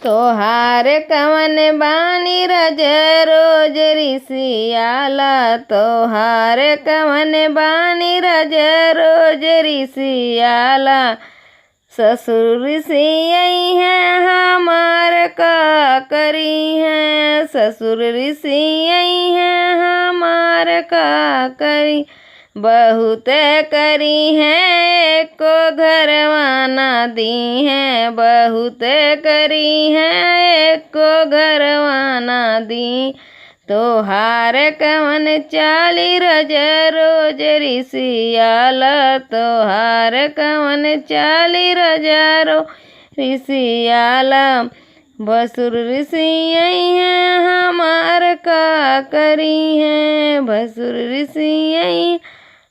तोहार कवन बानी रज रोज ऋषियाला। तोहार कवन बानी रज रोज ऋषियाला। ससुर ऋषि हैं हमार का करी हैं। ससुर ऋषि हैं हमार का करी। बहुत करी हैं एको घरवाना दी हैं। बहुत करी हैं एको घरवाना दी। तोहार कवन चाली रज रोज ऋषियाला। तोहार कवन चाली रज रोज ऋषियाला। भसुर ऋषि हैं हमार का करी हैं। भसुर ऋषि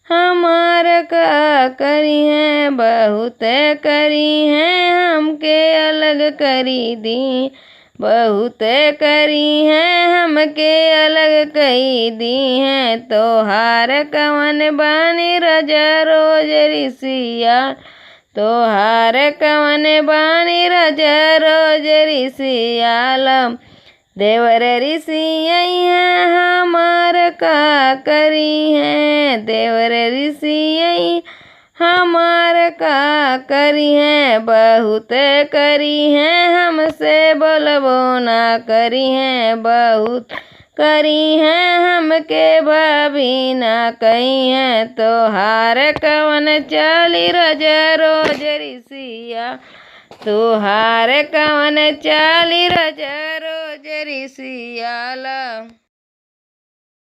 हमार का करी हैं। बहुत करी हैं हमके अलग करी दी। बहुत करी हैं हमके अलग कही दी हैं। तोहार कवन बानी रज रोज ऋषिया। तोहार कवन बानी रज रोज ऋषियाला। देवर ऋषि हैं हमार का करी हैं। देवर ऋषि हमार का करी हैं। बहुत करी हैं हमसे बोलबो ना करी हैं। बहुत करी हैं हमके भाभी ना कही हैं। तोहार कवन चाली रज रोज ऋषिया। तोहार कवन चाली रज रोज ऋषियाला।